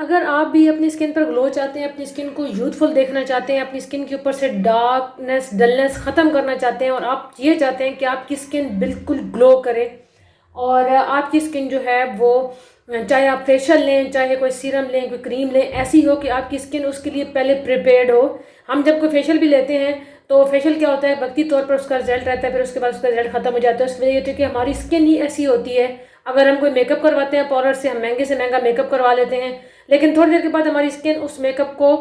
अगर आप भी अपनी स्किन पर ग्लो चाहते हैं, अपनी स्किन को यूथफुल देखना चाहते हैं, अपनी स्किन के ऊपर से डार्कनेस डलनेस ख़त्म करना चाहते हैं और आप ये चाहते हैं कि आपकी स्किन बिल्कुल ग्लो करे और आपकी स्किन जो है वो चाहे आप फेशियल लें, चाहे कोई सीरम लें, कोई क्रीम लें, ऐसी हो कि आपकी स्किन उसके लिए पहले प्रिपेयर्ड हो। हम जब कोई फेशियल भी लेते हैं तो फेशियल क्या होता है, वक्ती तौर पर उसका रिजल्ट रहता है, फिर उसके बाद उसका रिजल्ट खत्म हो जाता है। उसकी वजह ये होती है कि हमारी स्किन ही ऐसी होती है। अगर हम कोई मेकअप करवाते हैं पार्लर से, हम महंगे से महंगा मेकअप करवा लेते हैं, लेकिन थोड़ी देर के बाद हमारी स्किन उस मेकअप को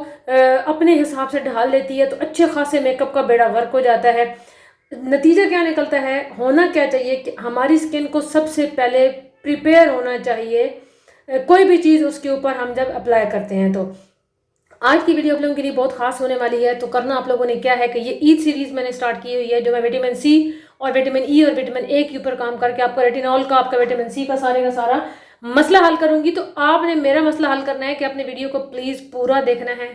अपने हिसाब से ढाल लेती है, तो अच्छे खासे मेकअप का बेड़ा गर्क हो जाता है। नतीजा क्या निकलता है, होना क्या चाहिए कि हमारी स्किन को सबसे पहले प्रिपेयर होना चाहिए कोई भी चीज़ उसके ऊपर हम जब अप्लाई करते हैं। तो आज की वीडियो आप लोगों के लिए बहुत खास होने वाली है। तो करना आप लोगों ने क्या है कि ये ईद सीरीज़ मैंने स्टार्ट की हुई है, जो मैं विटामिन सी और विटामिन ई और विटामिन ए के ऊपर काम करके आपका रेटिनॉल का, आपका विटामिन सी का सारा मसला हल करूंगी। तो आपने मेरा मसला हल करना है कि अपने वीडियो को प्लीज़ पूरा देखना है।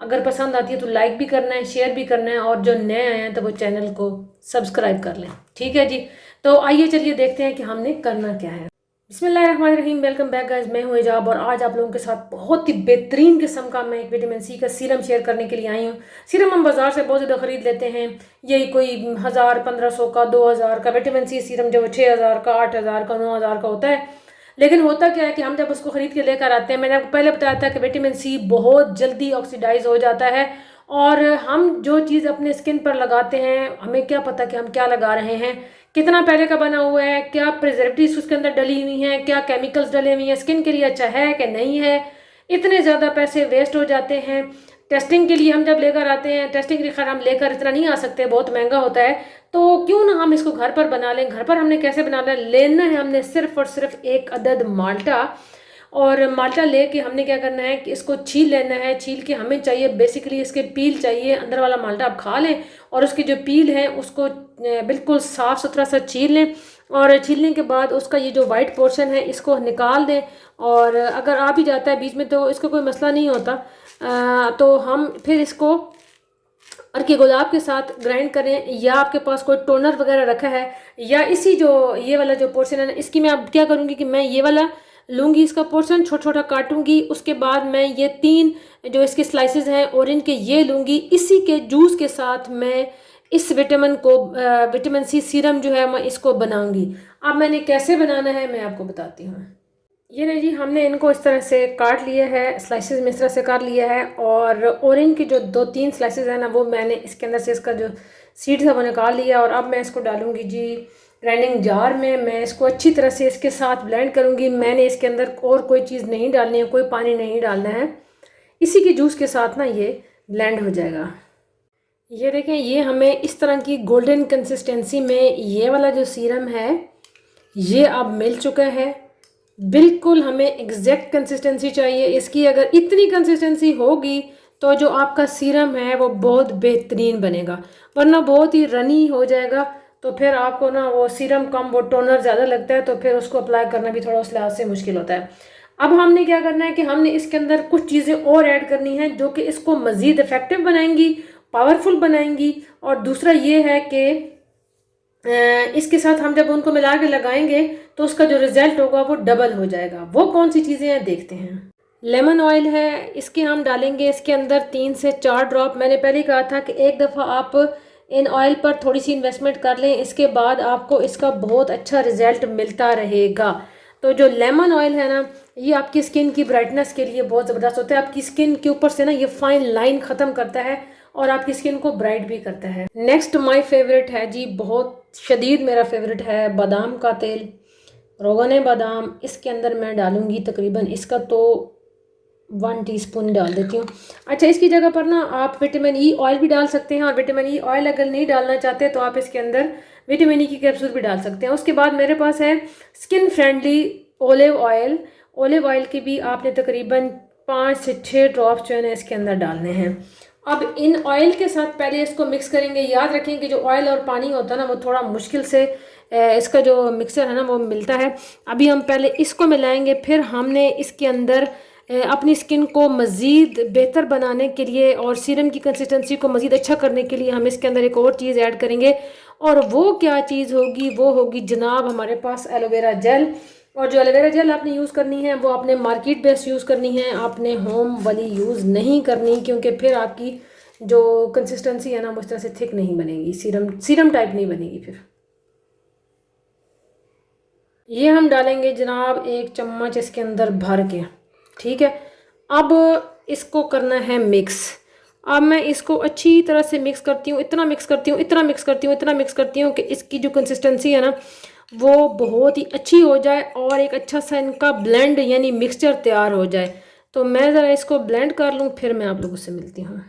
अगर पसंद आती है तो लाइक भी करना है, शेयर भी करना है, और जो नए आए हैं तो वो चैनल को सब्सक्राइब कर लें। ठीक है जी। तो आइए चलिए देखते हैं कि हमने करना क्या है। बिस्मिल्लाहिर्रहमानिर्रहीम। वेलकम बैक गाइस, मैं हूं एजाब और आज आप लोगों के साथ बहुत ही बेहतरीन किस्म का मैं एक विटामिन सी का सीरम शेयर करने के लिए आई हूं। सीरम हम बाजार से बहुत ज़्यादा ख़रीद लेते हैं, यही कोई 1000 1500 का, 2000 का विटामिन सी सीरम जो 6000 का, 8000 का, 9000 का होता है। लेकिन होता क्या है कि हम जब उसको ख़रीद के लेकर आते हैं, मैंने आपको पहले बताया था कि विटामिन सी बहुत जल्दी ऑक्सीडाइज हो जाता है, और हम जो चीज़ अपने स्किन पर लगाते हैं हमें क्या पता कि हम क्या लगा रहे हैं, कितना पहले का बना हुआ है, क्या प्रिजर्वेटिव्स उसके अंदर डली हुई हैं, क्या केमिकल्स डले हुए हैं, स्किन के लिए अच्छा है कि नहीं है। इतने ज़्यादा पैसे वेस्ट हो जाते हैं। टेस्टिंग के लिए हम जब लेकर आते हैं, टेस्टिंग के खैर हम लेकर इतना नहीं आ सकते, बहुत महंगा होता है, तो क्यों ना हम इसको घर पर बना लें। घर पर हमने कैसे बनाना है, लेना है हमने सिर्फ और सिर्फ एक अदद माल्टा, और माल्टा लेके हमने क्या करना है कि इसको छील लेना है। छील के हमें चाहिए बेसिकली इसके पील चाहिए, अंदर वाला माल्टा आप खा लें और उसकी जो पील है उसको बिल्कुल साफ़ सुथरा सा छील लें, और छीलने के बाद उसका ये जो वाइट पोर्शन है इसको निकाल दें। और अगर आ भी जाता है बीच में तो इसका कोई मसला नहीं होता। तो हम फिर इसको अर्के गुलाब के साथ ग्राइंड करें, या आपके पास कोई टोनर वगैरह रखा है, या इसी जो ये वाला जो पोर्शन है ना, इसकी मैं अब क्या करूँगी कि मैं ये वाला लूँगी, इसका पोर्शन छोटा छोटा काटूंगी। उसके बाद मैं ये 3 जो इसके स्लाइसेस हैं ऑरेंज के ये लूँगी। इसी के जूस के साथ मैं इस विटामिन सी सीरम जो है मैं इसको बनाऊंगी। अब मैंने कैसे बनाना है मैं आपको बताती हूँ। ये नहीं जी, हमने इनको इस तरह से काट लिया है, स्लाइसेस में इस तरह से काट लिया है, और ऑरेंज की जो 2-3 स्लाइसेस है ना वो मैंने इसके अंदर से इसका जो सीड्स है वो निकाल लिया। और अब मैं इसको डालूंगी जी ग्राइंडिंग जार में। मैं इसको अच्छी तरह से इसके साथ ब्लेंड करूंगी। मैंने इसके अंदर और कोई चीज़ नहीं डालनी है, कोई पानी नहीं डालना है। इसी के जूस के साथ ना ये ब्लेंड हो जाएगा। ये देखें, ये हमें इस तरह की गोल्डन कंसिस्टेंसी में ये वाला जो सीरम है ये अब मिल चुका है। बिल्कुल हमें एग्जैक्ट कंसिस्टेंसी चाहिए इसकी। अगर इतनी कंसिस्टेंसी होगी तो जो आपका सीरम है वो बहुत बेहतरीन बनेगा, वरना बहुत ही रनी हो जाएगा। तो फिर आपको ना वो सीरम कम, वो टोनर ज़्यादा लगता है, तो फिर उसको अप्लाई करना भी थोड़ा उस लिहाज से मुश्किल होता है। अब हमने क्या करना है कि हमने इसके अंदर कुछ चीज़ें और ऐड करनी है जो कि इसको मज़ीद इफ़ेक्टिव बनाएंगी, पावरफुल बनाएंगी। और दूसरा ये है कि इसके साथ हम जब उनको मिला के लगाएंगे तो उसका जो रिजल्ट होगा वो डबल हो जाएगा। वो कौन सी चीज़ें हैं देखते हैं। लेमन ऑयल है, इसके हम डालेंगे इसके अंदर 3 से 4 ड्रॉप। मैंने पहले कहा था कि एक दफ़ा आप इन ऑयल पर थोड़ी सी इन्वेस्टमेंट कर लें, इसके बाद आपको इसका बहुत अच्छा रिजल्ट मिलता रहेगा। तो जो लेमन ऑयल है ना, ये आपकी स्किन की ब्राइटनेस के लिए बहुत ज़बरदस्त होता है। आपकी स्किन के ऊपर से ना ये फाइन लाइन ख़त्म करता है और आपकी स्किन को ब्राइट भी करता है। नेक्स्ट माय फेवरेट है जी, बहुत शदीद मेरा फेवरेट है बादाम का तेल, रोगन बादाम। इसके अंदर मैं डालूंगी तकरीबन इसका तो 1 टीस्पून डाल देती हूँ। अच्छा, इसकी जगह पर ना आप विटामिन ई ऑयल भी डाल सकते हैं, और विटामिन ई ऑयल अगर नहीं डालना चाहते तो आप इसके अंदर विटामिन ई की कैप्सूल भी डाल सकते हैं। उसके बाद मेरे पास है skin friendly olive oil. Olive oil की भी आपने तकरीबन 5 से 6 ड्रॉप्स जो है ना इसके अंदर डालने हैं। अब इन ऑयल के साथ पहले इसको मिक्स करेंगे। याद रखें कि जो ऑयल और पानी होता है ना वो थोड़ा मुश्किल से इसका जो मिक्सर है ना वो मिलता है। अभी हम पहले इसको मिलाएंगे, फिर हमने इसके अंदर अपनी स्किन को मज़ीद बेहतर बनाने के लिए और सीरम की कंसिस्टेंसी को मज़ीद अच्छा करने के लिए हम इसके अंदर एक और चीज़ ऐड करेंगे। और वो क्या चीज़ होगी, वो होगी जनाब हमारे पास एलोवेरा जेल। और जो एलोवेरा जेल आपने यूज़ करनी है वो आपने मार्केट बेस्ड यूज़ करनी है, आपने होम वाली यूज़ नहीं करनी, क्योंकि फिर आपकी जो कंसिस्टेंसी है ना वो इस तरह से थिक नहीं बनेगी, सीरम सीरम टाइप नहीं बनेगी। फिर ये हम डालेंगे जनाब 1 चम्मच इसके अंदर भर के, ठीक है। अब इसको करना है मिक्स। अब मैं इसको अच्छी तरह से मिक्स करती हूँ, इतना मिक्स करती हूँ, इतना मिक्स करती हूँ, इतना मिक्स करती हूँ कि इसकी जो कंसिस्टेंसी है ना वो बहुत ही अच्छी हो जाए और एक अच्छा सा इनका ब्लेंड यानी मिक्सचर तैयार हो जाए। तो मैं ज़रा इसको ब्लेंड कर लूँ, फिर मैं आप लोगों से मिलती हूँ।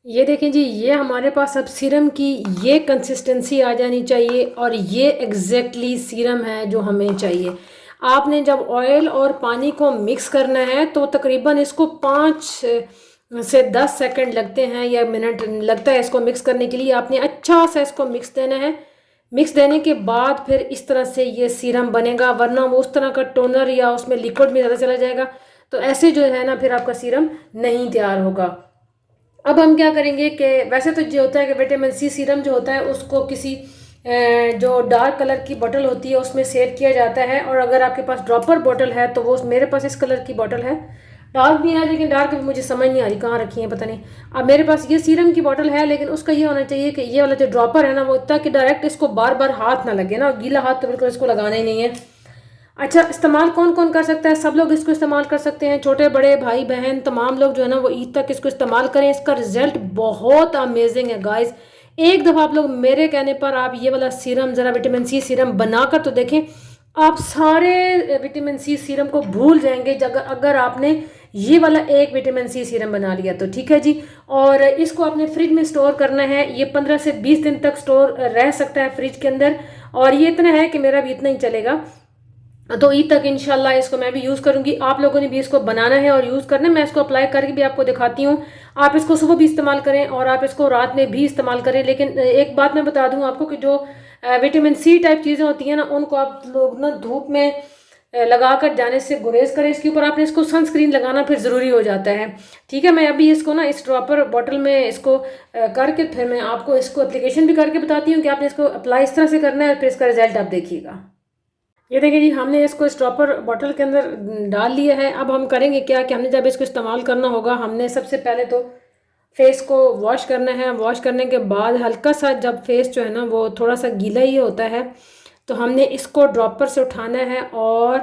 ये देखें जी, ये हमारे पास अब सीरम की ये कंसिस्टेंसी आ जानी चाहिए और ये एग्जैक्टली सीरम है जो हमें चाहिए। आपने जब ऑयल और पानी को मिक्स करना है तो तकरीबन इसको 5 से 10 सेकंड लगते हैं या मिनट लगता है इसको मिक्स करने के लिए। आपने अच्छा सा इसको मिक्स देना है। मिक्स देने के बाद फिर इस तरह से ये सीरम बनेगा, वरना वो उस तरह का टोनर या उसमें लिक्विड में ज़्यादा चला जाएगा, तो ऐसे जो है ना फिर आपका सीरम नहीं तैयार होगा। अब हम क्या करेंगे कि वैसे तो जो होता है कि विटामिन सी सीरम जो होता है उसको किसी जो डार्क कलर की बोतल होती है उसमें सेव किया जाता है, और अगर आपके पास ड्रॉपर बोतल है तो वो मेरे पास इस कलर की बोतल है, डार्क भी है लेकिन डार्क भी मुझे समझ नहीं आ रही कहाँ रखी है पता नहीं। अब मेरे पास ये सीरम की बोतल है, लेकिन उसका ये होना चाहिए कि ये वाला जो ड्रॉपर है ना वो इतना कि डायरेक्ट इसको बार बार हाथ ना लगे ना, गीला हाथ तो बिल्कुल इसको लगाना ही नहीं है। अच्छा, इस्तेमाल कौन कौन कर सकता है? सब लोग इसको इस्तेमाल कर सकते हैं, छोटे बड़े भाई बहन तमाम लोग जो है ना वो ईद तक इसको इस्तेमाल करें। इसका रिजल्ट बहुत अमेजिंग है गाइस। एक दफ़ा आप लोग मेरे कहने पर आप ये वाला सीरम ज़रा विटामिन सी सीरम बनाकर तो देखें, आप सारे विटामिन सी सीरम को भूल जाएंगे अगर आपने ये वाला एक विटामिन सी सीरम बना लिया तो, ठीक है जी। और इसको आपने फ्रिज में स्टोर करना है, ये 15 से 20 दिन तक स्टोर रह सकता है फ्रिज के अंदर, और ये इतना है कि मेरा भी इतना ही चलेगा। तो ईद तक इंशाल्लाह इसको मैं भी यूज़ करूँगी। आप लोगों ने भी इसको बनाना है और यूज़ करना है। मैं इसको अप्लाई करके भी आपको दिखाती हूँ। आप इसको सुबह भी इस्तेमाल करें और आप इसको रात में भी इस्तेमाल करें। लेकिन एक बात मैं बता दूँ आपको कि जो विटामिन सी टाइप चीज़ें होती हैं ना उनको आप लोग ना धूप में लगा कर जाने से गुरेज करें। इसके ऊपर आपने इसको सनस्क्रीन लगाना फिर ज़रूरी हो जाता है, ठीक है। मैं अभी इसको ना इस ड्रॉपर बॉटल में इसको करके फिर मैं आपको इसको एप्लीकेशन भी करके बताती हूँ कि आपने इसको अप्लाई इस तरह से करना है और फिर इसका रिजल्ट आप देखिएगा। ये देखिए जी, हमने इसको स्टॉपर बॉटल के अंदर डाल लिया है। अब हम करेंगे क्या कि हमने जब इसको इस्तेमाल करना होगा, हमने सबसे पहले तो फेस को वॉश करना है। वॉश करने के बाद हल्का सा जब फेस जो है ना वो थोड़ा सा गीला ही होता है तो हमने इसको ड्रॉपर से उठाना है और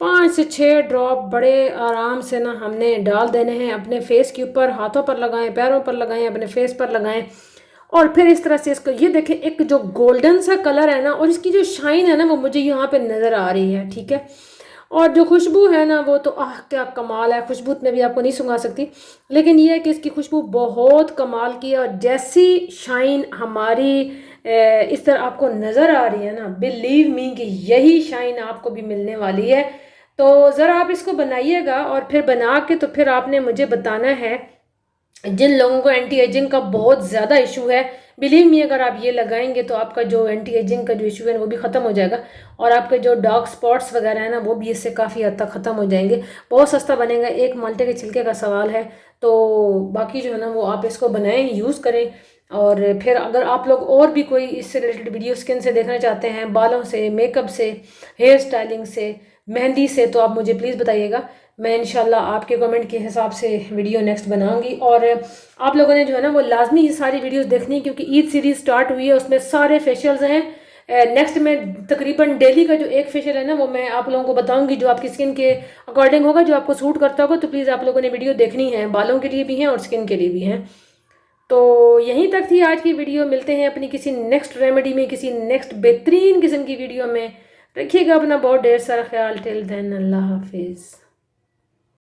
5 से 6 ड्रॉप बड़े आराम से ना हमने डाल देने हैं अपने फेस के ऊपर। हाथों पर लगाएं, पैरों पर लगाएं, अपने फेस पर लगाएं, और फिर इस तरह से इसको ये देखें एक जो गोल्डन सा कलर है ना और इसकी जो शाइन है ना वो मुझे यहाँ पे नज़र आ रही है, ठीक है। और जो खुशबू है ना वो तो क्या कमाल है, खुशबू में भी आपको नहीं सुंघा सकती, लेकिन ये है कि इसकी खुशबू बहुत कमाल की है। और जैसी शाइन हमारी इस तरह आपको नज़र आ रही है ना, बिलीव मी कि यही शाइन आपको भी मिलने वाली है। तो ज़रा आप इसको बनाइएगा और फिर बना के तो फिर आपने मुझे बताना है। जिन लोगों को एंटी एजिंग का बहुत ज़्यादा इशू है, बिलीव मी अगर आप ये लगाएंगे तो आपका जो एंटी एजिंग का जो इशू है वो भी ख़त्म हो जाएगा, और आपके जो डार्क स्पॉट्स वगैरह है ना वो भी इससे काफ़ी हद तक ख़त्म हो जाएंगे। बहुत सस्ता बनेगा, एक माल्टे के छिलके का सवाल है। तो बाकी जो है ना वो आप इसको बनाएं, यूज़ करें। और फिर अगर आप लोग और भी कोई इससे रिलेटेड वीडियो स्किन से देखना चाहते हैं, बालों से, मेकअप से, हेयर स्टाइलिंग से, मेहंदी से, तो आप मुझे प्लीज़ बताइएगा। मैं इंशाल्लाह आपके कमेंट के हिसाब से वीडियो नेक्स्ट बनाऊंगी। और आप लोगों ने जो है ना वो लाजमी ये सारी वीडियोस देखनी, क्योंकि ईद सीरीज़ स्टार्ट हुई है, उसमें सारे फेशियल्स हैं। नेक्स्ट में तकरीबन डेली का जो एक फेशियल है ना वो मैं आप लोगों को बताऊंगी जो आपकी स्किन के अकॉर्डिंग होगा, जो आपको सूट करता होगा। तो प्लीज़ आप लोगों ने वीडियो देखनी है, बालों के लिए भी हैं और स्किन के लिए भी हैं। तो यहीं तक थी आज की वीडियो। मिलते हैं अपनी किसी नेक्स्ट रेमेडी में, किसी नेक्स्ट बेहतरीन किस्म की वीडियो में। रखिएगा अपना बहुत ढेर सारा ख्याल। टिल देन अल्लाह हाफिज़।